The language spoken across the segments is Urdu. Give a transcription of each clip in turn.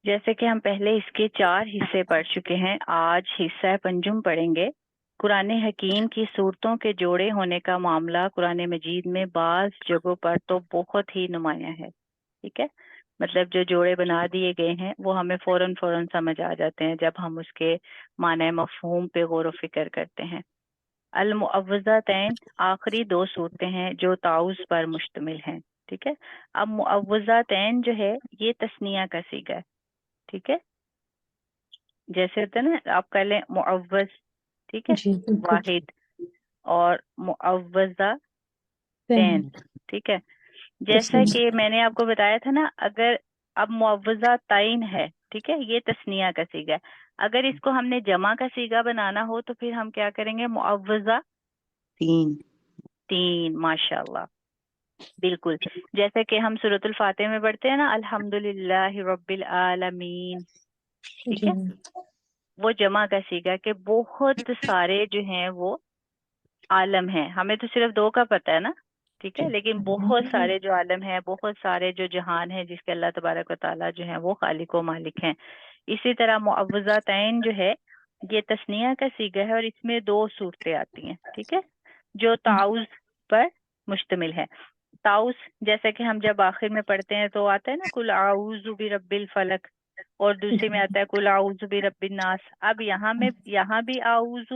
جیسے کہ ہم پہلے اس کے 4 حصے پڑھ چکے ہیں، آج حصہ پنجم پڑھیں گے۔ قرآن حکیم کی صورتوں کے جوڑے ہونے کا معاملہ قرآن مجید میں بعض جگہوں پر تو بہت ہی نمایاں ہے، ٹھیک ہے۔ مطلب جو جوڑے بنا دیے گئے ہیں وہ ہمیں فوراً سمجھ آ جاتے ہیں جب ہم اس کے معنی مفہوم پہ غور و فکر کرتے ہیں۔ المعوذتین آخری 2 صورتیں ہیں جو تعوذ پر مشتمل ہیں، ٹھیک ہے۔ اب معوذتین جو ہے یہ تثنیہ کا صیغہ ہے، ٹھیک ہے۔ جیسے ہوتا ہے نا، آپ کہہ لیں معوذ، ٹھیک ہے، جی بالکل واحد، اور معوذہ صحیح۔ تین، ٹھیک ہے۔ جیسا تسلیم۔ کہ میں نے آپ کو بتایا تھا نا، اگر اب معوذہ تعین ہے، ٹھیک ہے، یہ تثنیہ کا صیغہ ہے۔ اگر اس کو ہم نے جمع کا صیغہ بنانا ہو تو پھر ہم کیا کریں گے؟ معوذہ تین، ماشاء اللہ، بالکل۔ جیسے کہ ہم سورۃ الفاتح میں پڑھتے ہیں نا، الحمدللہ رب العالمین، ٹھیک جی ہے، وہ جمع کا صیغہ کہ بہت سارے جو ہیں وہ عالم ہیں۔ ہمیں تو صرف 2 کا پتہ ہے نا، ٹھیک ہے، لیکن بہت سارے جو عالم ہیں، بہت سارے جو جہان ہیں جس کے اللہ تبارک و تعالیٰ جو ہیں وہ خالق و مالک ہیں۔ اسی طرح معوذتین جو ہے یہ تثنیہ کا صیغہ ہے اور اس میں 2 صورتیں آتی ہیں، ٹھیک ہے، جو تعوذ پر مشتمل ہے۔ تعوذ جیسے کہ ہم جب آخر میں پڑھتے ہیں تو آتا ہے نا، قل اعوذ برب الفلق، اور دوسرے میں آتا ہے قل اعوذ برب الناس۔ اب یہاں بھی اعوذ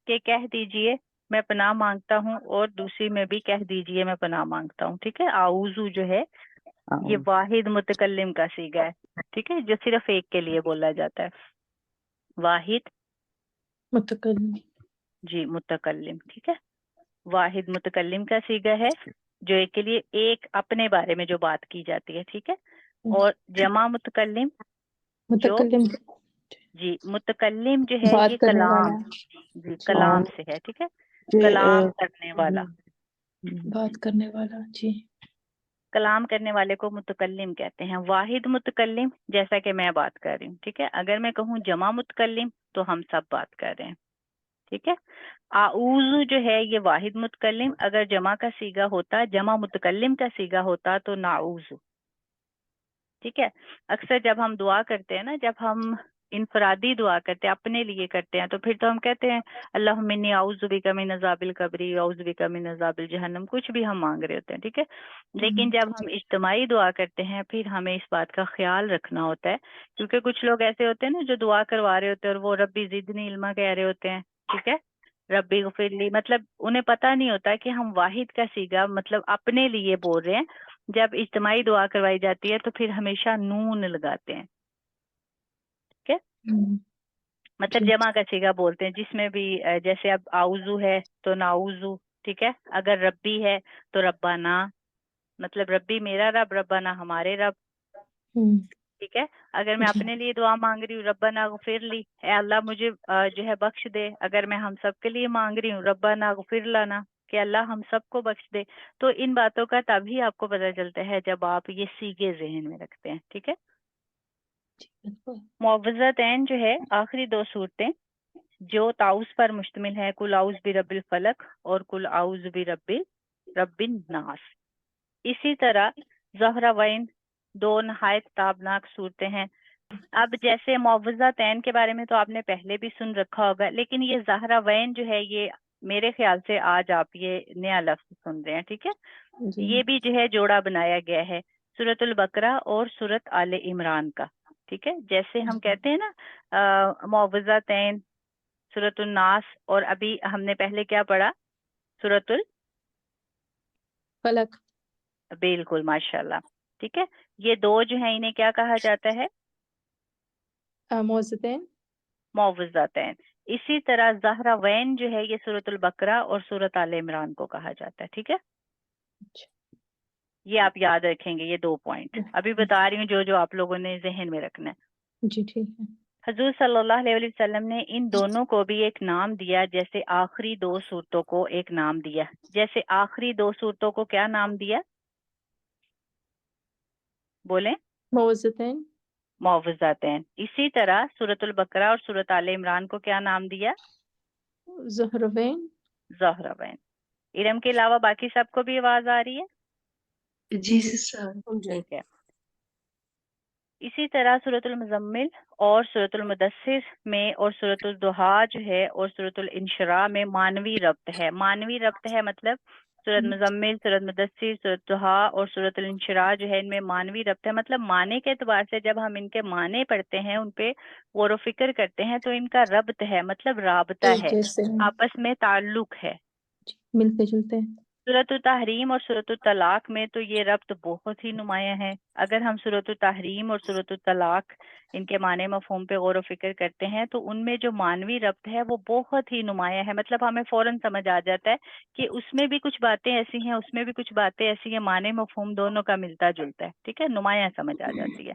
کہ کہہ دیجئے میں پناہ مانگتا ہوں، اور دوسری میں بھی کہہ دیجئے میں پناہ مانگتا ہوں، ٹھیک ہے۔ اعوذ جو ہے یہ واحد متکلم کا صیغہ ہے، ٹھیک ہے، جو صرف ایک کے لیے بولا جاتا ہے، واحد متکلم۔ جی متکلم، ٹھیک ہے، واحد متکلم کا صیغہ ہے جو ایک کے لیے، ایک اپنے بارے میں جو بات کی جاتی ہے، ٹھیک ہے۔ اور جمع متکلم جو، متکلم جی متکلم جو ہے یہ بات کرنے والا۔ کلام، جی کلام سے ہے، ٹھیک ہے، کلام کرنے والا، بات کرنے والا، جی۔ کلام کرنے والے کو متکلم کہتے ہیں۔ واحد متکلم جیسا کہ میں بات کر رہی ہوں، ٹھیک ہے۔ اگر میں کہوں جمع متکلم تو ہم سب بات کر رہے ہیں، ٹھیک ہے۔ اعوذ جو ہے یہ واحد متکلم، اگر جمع کا صیغہ ہوتا، جمع متکلم کا صیغہ ہوتا تو نعوذ، ٹھیک ہے۔ اکثر جب ہم دعا کرتے ہیں نا، جب ہم انفرادی دعا کرتے ہیں، اپنے لیے کرتے ہیں، تو پھر تو ہم کہتے ہیں اللہم انی اعوذ بک من عذاب القبر، اعوذ بک من عذاب الجہنم، کچھ بھی ہم مانگ رہے ہوتے ہیں، ٹھیک ہے۔ لیکن جب ہم اجتماعی دعا کرتے ہیں پھر ہمیں اس بات کا خیال رکھنا ہوتا ہے، کیونکہ کچھ لوگ ایسے ہوتے ہیں نا جو دعا کروا رہے ہوتے ہیں اور وہ ربی زدنی علما کہہ رہے ہوتے ہیں، ٹھیک ہے، ربی غفر لی، مطلب انہیں پتہ نہیں ہوتا کہ ہم واحد کا صیغہ مطلب اپنے لیے بول رہے ہیں۔ جب اجتماعی دعا کروائی جاتی ہے تو پھر ہمیشہ نون لگاتے ہیں، ٹھیک ہے، مطلب جی جمع کا صیغہ بولتے ہیں، جس میں بھی جیسے اب اعوذ ہے تو نعوذ، ٹھیک ہے۔ اگر ربی ہے تو ربنا، مطلب ربی میرا رب، ربنا ہمارے رب، ٹھیک ہے۔ اگر میں جی اپنے لیے دعا مانگ رہی ہوں ربنا اغفر لی، اے اللہ مجھے جو ہے بخش دے۔ اگر میں ہم سب کے لیے مانگ رہی ہوں ربنا اغفر لنا، کہ اللہ ہم سب کو بخش دے، تو ان باتوں کا تبھی آپ کو پتہ چلتا ہے جب آپ یہ صیغے ذہن میں رکھتے ہیں، ٹھیک ہے۔ معوذتین جو ہے آخری 2 صورتیں جو تعوذ پر مشتمل ہے، قل اعوذ برب الفلق اور قل اعوذ رب الناس۔ اسی طرح زہراوین 2 نہایت تابناک صورتیں ہیں۔ اب جیسے معوذتین کے بارے میں تو آپ نے پہلے بھی سن رکھا ہوگا، لیکن یہ زہراوین جو ہے یہ میرے خیال سے آج آپ یہ نیا لفظ سن رہے ہیں، ٹھیک ہے۔ جی یہ بھی جو ہے جوڑا بنایا گیا ہے سورۃ البقرہ اور سورۃ آل عمران کا، ٹھیک ہے۔ جیسے ہم کہتے ہیں نا معوذتین، سورۃ الناس، اور ابھی ہم نے پہلے کیا پڑھا؟ سورۃ فلک۔ بالکل ماشاء اللہ، ٹھیک ہے۔ یہ 2 جو ہیں انہیں کیا کہا جاتا ہے؟ معوذتین۔ معوذتین۔ اسی طرح زہراوین جو ہے یہ سورۃ البقرہ اور سورۃ آل عمران کو کہا جاتا ہے، ٹھیک ہے۔ یہ آپ یاد رکھیں گے، یہ 2 پوائنٹ ابھی بتا رہی ہوں جو آپ لوگوں نے ذہن میں رکھنا ہے۔ جی ٹھیک ہے۔ حضور صلی اللہ علیہ وسلم نے ان دونوں کو بھی ایک نام دیا، جیسے آخری 2 صورتوں کو ایک نام دیا۔ جیسے آخری 2 صورتوں کو کیا نام دیا؟ بولیں۔ معوذتین۔ معوذتین۔ اسی طرح سورۃ البقرہ اور سورۃ آل عمران کو کیا نام دیا؟ زہراوین۔ زہراوین۔ ارم کے علاوہ باقی سب کو بھی آواز آ رہی ہے؟ جی سسٹر۔ ٹھیک ہے۔ اسی طرح سورۃ المزمل اور سورۃ المدثر میں اور سورۃ الضحیٰ جو ہے اور سورۃ الانشراح میں مانوی ربط ہے. مانوی ربط ہے مطلب سورۃ مزمل، سورۃ مدثر، سورۃ الضحیٰ اور سورۃ الانشراح جو ہے ان میں مانوی ربط ہے. مطلب معنی کے اعتبار سے جب ہم ان کے معنی پڑھتے ہیں، ان پہ غور و فکر کرتے ہیں تو ان کا ربط ہے، مطلب رابطہ ہے، جیسے آپس میں تعلق ہے. ملتے جلتے ہیں. سورۃ التحریم اور سورۃ الطلاق میں تو یہ ربط بہت ہی نمایاں ہے. اگر ہم سورۃ التحریم اور سورۃ الطلاق ان کے معنی مفہوم پہ غور و فکر کرتے ہیں تو ان میں جو معنوی ربط ہے وہ بہت ہی نمایاں ہے. مطلب ہمیں فوراً سمجھ آ جاتا ہے کہ اس میں بھی کچھ باتیں ایسی ہیں، اس میں بھی کچھ باتیں ایسی ہیں، معنی مفہوم دونوں کا ملتا جلتا ہے. ٹھیک ہے، نمایاں سمجھ آ جاتی ہے.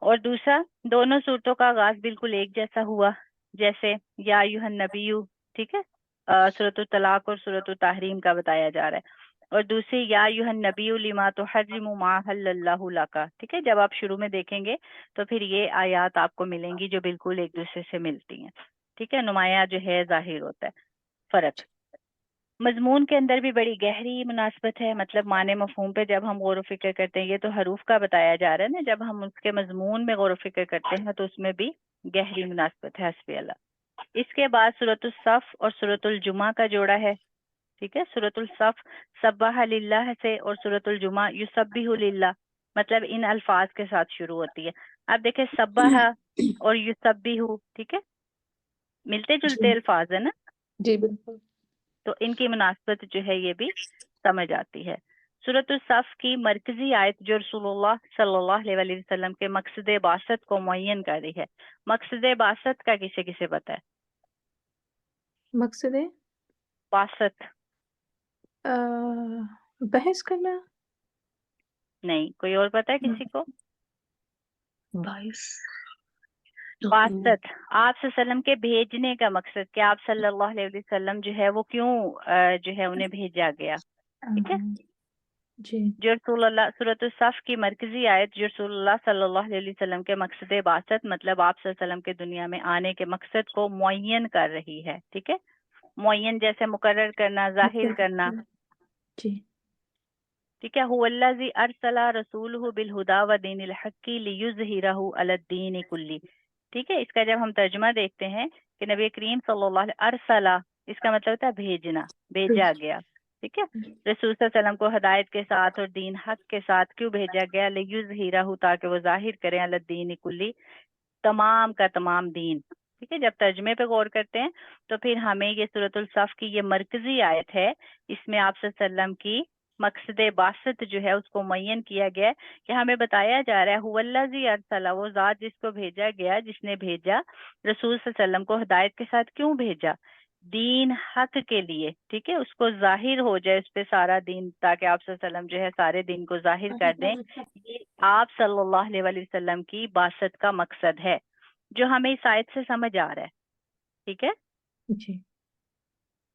اور دوسرا، دونوں صورتوں کا آغاز بالکل ایک جیسا ہوا، جیسے یا ایھا النبی، ٹھیک ہے، سورۃ الطلاق اور سورۃ التحریم کا بتایا جا رہا ہے. اور دوسری یا ایھا النبی لما تحرم ما احل اللہ لک، ٹھیک ہے. جب آپ شروع میں دیکھیں گے تو پھر یہ آیات آپ کو ملیں گی جو بالکل ایک دوسرے سے ملتی ہیں. ٹھیک ہے، نمایاں جو ہے ظاہر ہوتا ہے فرق. مضمون کے اندر بھی بڑی گہری مناسبت ہے. مطلب معنی مفہوم پہ جب ہم غور و فکر کرتے ہیں، یہ تو حروف کا بتایا جا رہا ہے نا، جب ہم اس کے مضمون میں غور و فکر کرتے ہیں تو اس میں بھی گہری مناسبت ہے. حسبی اللہ. اس کے بعد سورۃ الصف اور سورۃ الجمعہ کا جوڑا ہے. ٹھیک ہے، سورۃ الصف سبح للہ سے اور سورۃ الجمعہ یسبح للہ، مطلب ان الفاظ کے ساتھ شروع ہوتی ہے. آپ دیکھیں سبح اور یسبح، ٹھیک ہے، ملتے جلتے جی الفاظ ہیں نا، جی بالکل. تو ان کی مناسبت جو ہے یہ بھی سمجھ آتی ہے. سورۃ الصف کی مرکزی آیت جو رسول اللہ صلی اللہ علیہ وسلم کے مقصد بعثت کو معین کر رہی ہے. مقصد بعثت کا کسے کسے پتہ ہے؟ مقصد ہے بعثت بحث کرنا. نہیں، کوئی اور پتہ ہے کسی کو؟ باعث بعثت آپ صلی اللہ علیہ وسلم کے بھیجنے کا مقصد کہ آپ صلی اللہ علیہ وسلم جو ہے وہ کیوں جو ہے انہیں بھیجا گیا. ٹھیک ہے، جی جو رسول اللہ سورۃ الصف کی مرکزی آیت جو رسول اللہ صلی اللہ علیہ وسلم کے مقصد بعثت، مطلب آپ صلی اللہ علیہ وسلم کے دنیا میں آنے کے مقصد کو معین کر رہی ہے. ٹھیک ہے، معین جیسے مقرر کرنا، ظاہر کرنا. جی ٹھیک ہے، هو الذی ارسل رسولہ بالہدی ودین الحق لیظہرہ علی الدین کلہ. ٹھیک ہے، اس کا جب ہم ترجمہ دیکھتے ہیں کہ نبی کریم صلی اللہ علیہ ارسلہ، اس کا مطلب ہوتا ہے بھیجنا، بھیجا گیا. ٹھیک ہے، رسول صلی اللہ علیہ وسلم کو ہدایت کے ساتھ اور دین حق کے ساتھ کیوں بھیجا گیا؟ لیظہرہ، تاکہ وہ ظاہر کریں علی الدین کلی، تمام کا تمام دین. ٹھیک ہے، جب ترجمے پہ غور کرتے ہیں تو پھر ہمیں یہ سورۃ الصف کی یہ مرکزی آیت ہے، اس میں آپ صلی اللہ علیہ وسلم کی مقصد بعثت جو ہے اس کو معین کیا گیا ہے کہ ہمیں بتایا جا رہا ہے هو الذی ارسل، وہ ذات جس کو بھیجا گیا، جس نے بھیجا رسول صلی اللہ علیہ وسلم کو ہدایت کے ساتھ. کیوں بھیجا؟ دین حق کے لیے. ٹھیک ہے، اس کو ظاہر ہو جائے اس پہ سارا دین، تاکہ آپ صلی اللہ علیہ وسلم جو ہے سارے دین کو ظاہر کر دیں. یہ آپ صلی اللہ علیہ وسلم کی بعثت کا مقصد ہے جو ہمیں اس آیت سے سمجھ آ رہا ہے. ٹھیک ہے، جی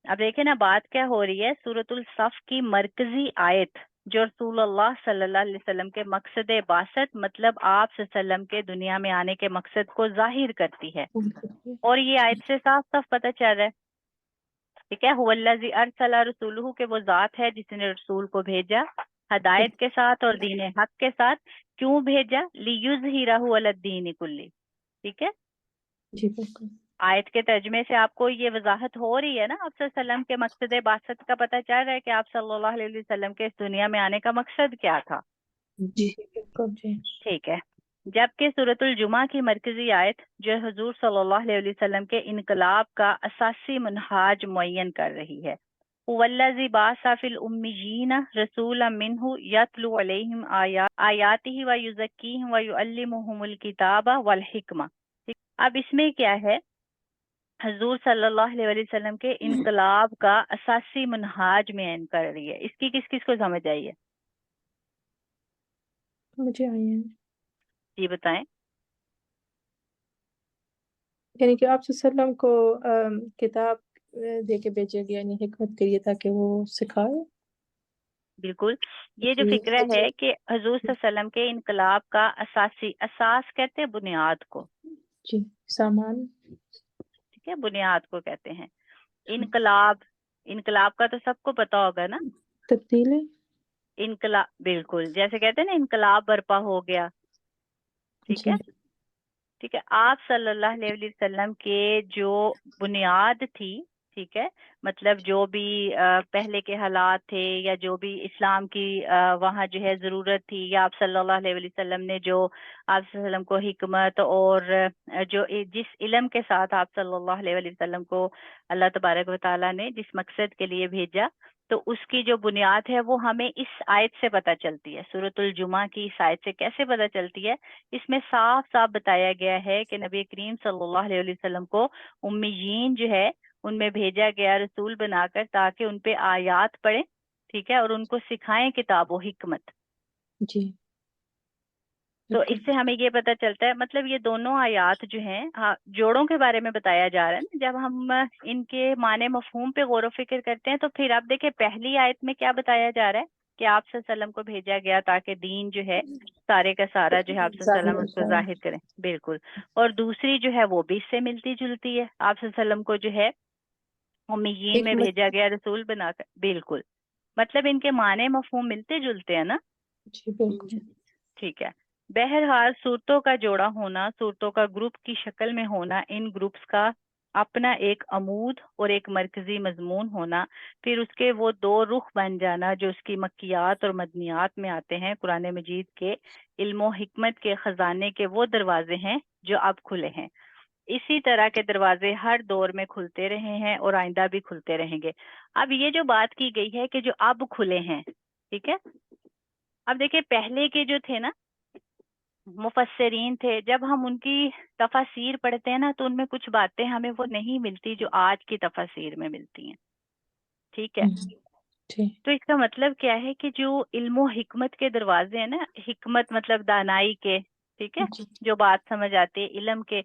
اب دیکھیں نا بات کیا ہو رہی ہے. سورۃ الصف کی مرکزی آیت جو رسول اللہ صلی اللہ علیہ وسلم کے مقصد بعثت، مطلب آپ صلی اللہ علیہ وسلم کے دنیا میں آنے کے مقصد کو ظاہر کرتی ہے. اور یہ آیت سے صاف صاف پتہ چل رہا ہے. ٹھیک ہے، هو الذی ارسل رسولہ، کہ وہ ذات ہے جس نے رسول کو بھیجا ہدایت کے ساتھ اور دین حق کے ساتھ. کیوں بھیجا؟ لیظہرہ علی الدین کلہ. ٹھیک ہے، جی بالکل. آیت کے ترجمے سے آپ کو یہ وضاحت ہو رہی ہے نا، آپ صلی اللہ علیہ وسلم کے مقصد بعثت کا پتہ چل رہا ہے کہ آپ صلی اللہ علیہ وسلم کے اس دنیا میں آنے کا مقصد کیا تھا. جی بالکل. جی ٹھیک ہے، جبکہ سورۃ الجمعہ کی مرکزی آیت جو حضور صلی اللہ علیہ وسلم کے انقلاب کا اساسی منہاج معین کر رہی ہے. هو الذی بعث فی الامیین رسولا منہ یتلو علیہم آیاتہ ویزکیہم ویعلمہم الکتاب والحکمہ. اب اس میں کیا ہے؟ حضور صلی اللہ علیہ وسلم کے انقلاب کا اساسی منہاج معین کر رہی ہے. اس کی کس کس کو سمجھ آئی ہے؟ مجھے آئی ہے. جی بتائیں. یعنی کہ آپ صلی اللہ علیہ وسلم کو کتاب دے کے بھیجا گیا، یعنی حکمت کے لیے، تاکہ وہ سکھائے. بالکل، یہ جو جی فکرہ ہے کہ حضور صلی اللہ علیہ وسلم کے انقلاب کا اساسی، اساس کہتے ہیں بنیاد کو. جی سامان. ٹھیک ہے، بنیاد کو کہتے ہیں. انقلاب، انقلاب کا تو سب کو پتا ہوگا نا. تبدیلی. انقلاب، بالکل، جیسے کہتے ہیں نا انقلاب برپا ہو گیا. ٹھیک ہے. ٹھیک ہے, آپ صلی اللہ علیہ وسلم کے جو بنیاد تھی, ٹھیک ہے, مطلب جو بھی پہلے کے حالات تھے یا جو بھی اسلام کی وہاں جو ہے ضرورت تھی, یا آپ صلی اللہ علیہ وسلم نے جو آپ صلی اللہ علیہ وسلم کو حکمت اور جو جس علم کے ساتھ آپ صلی اللہ علیہ وسلم کو اللہ تبارک و تعالیٰ نے جس مقصد کے لیے بھیجا, تو اس کی جو بنیاد ہے وہ ہمیں اس آیت سے پتہ چلتی ہے. سورۃ الجمعہ کی اس آیت سے کیسے پتہ چلتی ہے؟ اس میں صاف صاف بتایا گیا ہے کہ نبی کریم صلی اللہ علیہ وسلم کو امیین جو ہے ان میں بھیجا گیا رسول بنا کر, تاکہ ان پہ آیات پڑھیں, ٹھیک ہے, اور ان کو سکھائیں کتاب و حکمت. جی. تو اس سے ہمیں یہ پتہ چلتا ہے, مطلب یہ دونوں آیات جو ہیں جوڑوں کے بارے میں بتایا جا رہا ہے نا. جب ہم ان کے معنی مفہوم پہ غور و فکر کرتے ہیں تو پھر آپ دیکھیں پہلی آیت میں کیا بتایا جا رہا ہے کہ آپ صلی اللہ علیہ وسلم کو بھیجا گیا تاکہ دین جو ہے سارے کا سارا جو ہے آپ صلی اللہ علیہ وسلم اس کو ظاہر کریں. بالکل. اور دوسری جو ہے وہ بھی اس سے ملتی جلتی ہے, آپ صلی اللہ علیہ وسلم کو جو ہے امیین میں بھیجا گیا رسول بنا کر. بالکل, مطلب ان کے معنی مفہوم ملتے جلتے ہیں نا. جی بالکل. ٹھیک ہے. بہرحال صورتوں کا جوڑا ہونا, صورتوں کا گروپ کی شکل میں ہونا, ان گروپس کا اپنا ایک عمود اور ایک مرکزی مضمون ہونا, پھر اس کے وہ دو رخ بن جانا جو اس کی مکیات اور مدنیات میں آتے ہیں. قرآن مجید کے علم و حکمت کے خزانے کے وہ دروازے ہیں جو اب کھلے ہیں. اسی طرح کے دروازے ہر دور میں کھلتے رہے ہیں اور آئندہ بھی کھلتے رہیں گے. اب یہ جو بات کی گئی ہے کہ جو اب کھلے ہیں, ٹھیک ہے, اب دیکھیں پہلے کے جو تھے نا مفسرین تھے, جب ہم ان کی تفاسیر پڑھتے ہیں نا تو ان میں کچھ باتیں ہمیں وہ نہیں ملتی جو آج کی تفاسیر میں ملتی ہیں. ٹھیک ہے. تو اس کا مطلب کیا ہے کہ جو علم و حکمت کے دروازے ہیں نا, حکمت مطلب دانائی کے, ٹھیک ہے, جو بات سمجھ آتے ہیں علم کے,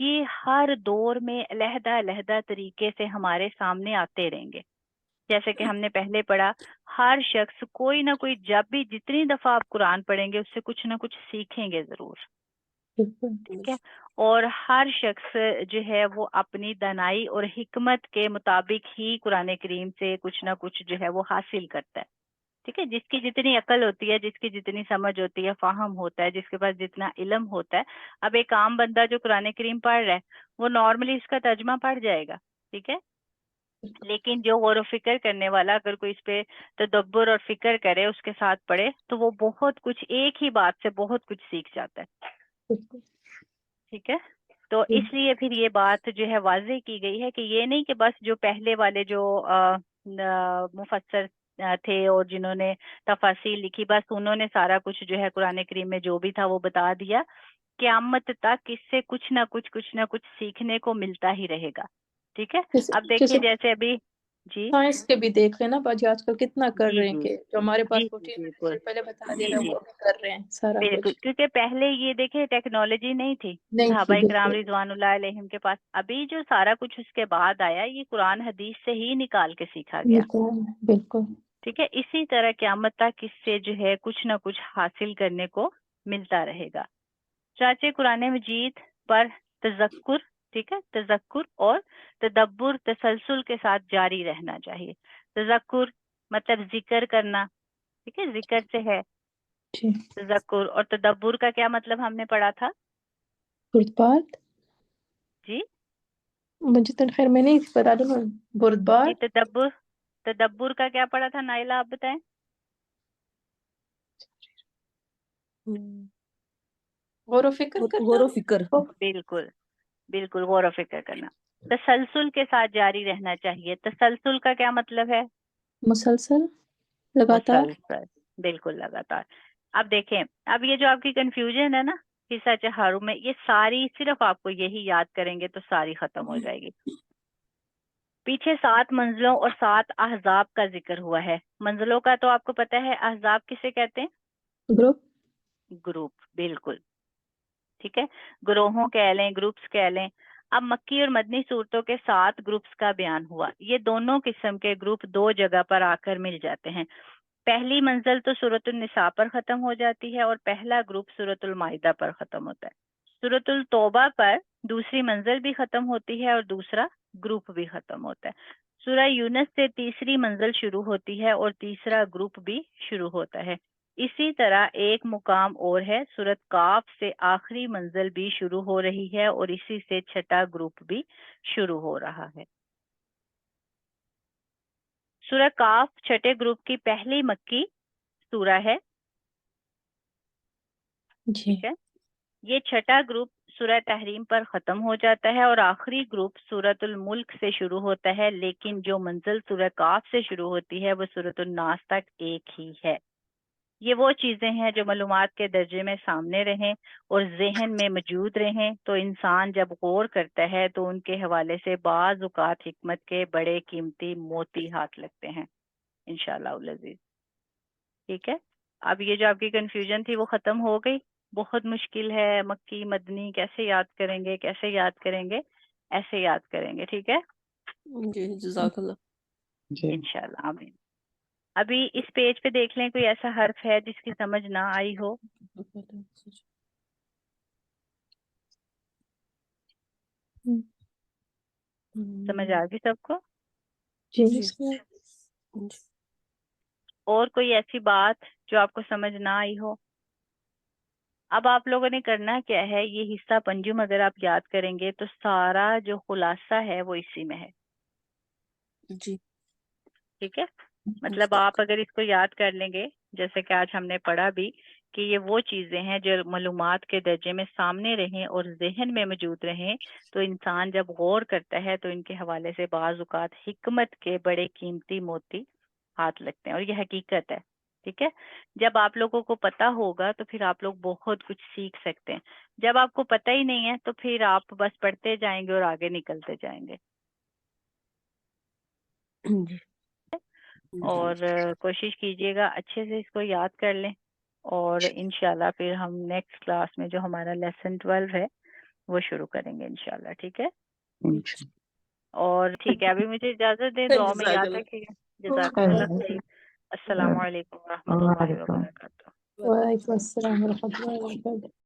یہ ہر دور میں علیحدہ علیحدہ طریقے سے ہمارے سامنے آتے رہیں گے. جیسے کہ ہم نے پہلے پڑھا, ہر شخص کوئی نہ کوئی جب بھی جتنی دفعہ آپ قرآن پڑھیں گے اس سے کچھ نہ کچھ سیکھیں گے ضرور. ٹھیک ہے. اور ہر شخص جو ہے وہ اپنی دانائی اور حکمت کے مطابق ہی قرآن کریم سے کچھ نہ کچھ جو ہے وہ حاصل کرتا ہے. ٹھیک ہے. جس کی جتنی عقل ہوتی ہے, جس کی جتنی سمجھ ہوتی ہے, فہم ہوتا ہے, جس کے پاس جتنا علم ہوتا ہے. اب ایک عام بندہ جو قرآن کریم پڑھ رہا ہے وہ نارملی اس کا ترجمہ پڑھ جائے گا, ٹھیک ہے, لیکن جو غور و فکر کرنے والا اگر کوئی اس پہ تدبر اور فکر کرے, اس کے ساتھ پڑھے, تو وہ بہت کچھ ایک ہی بات سے بہت کچھ سیکھ جاتا ہے. ٹھیک ہے. تو اس لیے پھر یہ بات جو ہے واضح کی گئی ہے کہ یہ نہیں کہ بس جو پہلے والے جو مفسر تھے اور جنہوں نے تفاسیر لکھی بس انہوں نے سارا کچھ جو ہے قرآن کریم میں جو بھی تھا وہ بتا دیا. قیامت تک اس سے کچھ نہ کچھ سیکھنے کو ملتا ہی رہے گا. ٹھیک ہے. اب دیکھیں جیسے ابھی جی سائنس کے بھی دیکھ رہے ہیں نا باجی آج کل کتنا کر جی رہے ہیں جی کہ جو ہمارے پاس جی 1400 بالکل سے پہلے بتا جی دینا جی وہ بھی کر رہے ہیں سارا بالکل, کچھ. کیونکہ پہلے یہ دیکھیں ٹیکنالوجی نہیں تھی نہیں تھی صحابہ کرام بالکل. رضوان اللہ علیہم کے پاس. ابھی جو سارا کچھ اس کے بعد آیا یہ قرآن حدیث سے ہی نکال کے سیکھا گیا. بالکل. ٹھیک ہے. اسی طرح قیامت تک اس سے جو ہے کچھ نہ کچھ حاصل کرنے کو ملتا رہے گا. چاچے قرآن مجید پر تذکر, ٹھیک ہے, تذکر اور تدبر تسلسل کے ساتھ جاری رہنا چاہیے. تذکر مطلب ذکر کرنا, ٹھیک ہے, ذکر سے ہے تذکر. اور تدبر کا کیا مطلب ہم نے پڑھا تھا؟ بردبار. جی مجھے تو خیر میں نہیں بتا دوں بردبار. جی تدبر کا کیا پڑھا تھا نائلہ, آپ بتائیں. غور و فکر کرنا. غور و فکر. بالکل بالکل, غور و فکر کرنا. تسلسل کے ساتھ جاری رہنا چاہیے. تسلسل کا کیا مطلب ہے؟ مسلسل, لگاتار. مسلسل, بالکل لگاتار. اب دیکھیں, اب یہ جو آپ کی کنفیوژن ہے نا قصہ چہاروں میں, یہ ساری صرف آپ کو یہی یاد کریں گے تو ساری ختم ہو جائے گی. پیچھے 7 منزلوں اور 7 احزاب کا ذکر ہوا ہے. منزلوں کا تو آپ کو پتہ ہے, احزاب کسے کہتے ہیں؟ گروپ. گروپ, بالکل. ٹھیک ہے, گروہوں کہہ لیں, گروپس کہہ لیں. اب مکی اور مدنی صورتوں کے 7 گروپس کا بیان ہوا. یہ دونوں قسم کے گروپ 2 جگہ پر آ کر مل جاتے ہیں. پہلی منزل تو سورۃ النساء پر ختم ہو جاتی ہے اور پہلا گروپ سورۃ المائدہ پر ختم ہوتا ہے. سورۃ التوبہ پر دوسری منزل بھی ختم ہوتی ہے اور دوسرا گروپ بھی ختم ہوتا ہے. سورہ یونس سے تیسری منزل شروع ہوتی ہے اور تیسرا گروپ بھی شروع ہوتا ہے. اسی طرح ایک مقام اور ہے، سورۃ کاف سے آخری منزل بھی شروع ہو رہی ہے اور اسی سے چھٹا گروپ بھی شروع ہو رہا ہے۔ سورۃ کاف چھٹے گروپ کی پہلی مکی سورہ ہے، جی ٹھیک ہے۔ یہ چھٹا گروپ سورہ تحریم پر ختم ہو جاتا ہے اور آخری گروپ سورۃ الملک سے شروع ہوتا ہے، لیکن جو منزل سورہ کاف سے شروع ہوتی ہے وہ سورۃ الناس تک ایک ہی ہے۔ یہ وہ چیزیں ہیں جو معلومات کے درجے میں سامنے رہیں اور ذہن میں موجود رہیں، تو انسان جب غور کرتا ہے تو ان کے حوالے سے بعض اوقات حکمت کے بڑے قیمتی موتی ہاتھ لگتے ہیں انشاءاللہ العزیز، ٹھیک ہے۔ اب یہ جو آپ کی کنفیوژن تھی وہ ختم ہو گئی۔ بہت مشکل ہے، مکی مدنی کیسے یاد کریں گے، کیسے یاد کریں گے، ایسے یاد کریں گے، ٹھیک ہے جی جزاک اللہ۔ جی انشاءاللہ، آمین۔ ابھی اس پیج پہ دیکھ لیں کوئی ایسا حرف ہے جس کی سمجھ نہ آئی ہو۔ سمجھ آ گئی سب کو؟ جی جی بسم اللہ۔ جی۔ اور کوئی ایسی بات جو آپ کو سمجھ نہ آئی ہو؟ اب آپ لوگوں نے کرنا کیا ہے، یہ حصہ پنجم اگر آپ یاد کریں گے تو سارا جو خلاصہ ہے وہ اسی میں ہے، جی ٹھیک ہے۔ مطلب آپ اگر اس کو یاد کر لیں گے، جیسے کہ آج ہم نے پڑھا بھی کہ یہ وہ چیزیں ہیں جو معلومات کے درجے میں سامنے رہیں اور ذہن میں موجود رہیں، تو انسان جب غور کرتا ہے تو ان کے حوالے سے بعض اوقات حکمت کے بڑے قیمتی موتی ہاتھ لگتے ہیں، اور یہ حقیقت ہے، ٹھیک ہے۔ جب آپ لوگوں کو پتہ ہوگا تو پھر آپ لوگ بہت کچھ سیکھ سکتے ہیں۔ جب آپ کو پتہ ہی نہیں ہے تو پھر آپ بس پڑھتے جائیں گے اور آگے نکلتے جائیں گے، جی اور کوشش کیجئے گا اچھے سے اس کو یاد کر لیں، اور انشاءاللہ پھر ہم نیکسٹ کلاس میں جو ہمارا لیسن 12 ہے وہ شروع کریں گے انشاءاللہ، ٹھیک ہے۔ انشاء اور ٹھیک ہے، ابھی مجھے اجازت دیں، دعا میں جزاک یاد اللہ۔ رکھیے گا۔ جزاکم اللہ اللہ خیر۔ السلام علیکم ورحمۃ اللہ وعلیکم وبرکاتہ۔ وعلیکم السلام ورحمۃ اللہ وبرکاتہ۔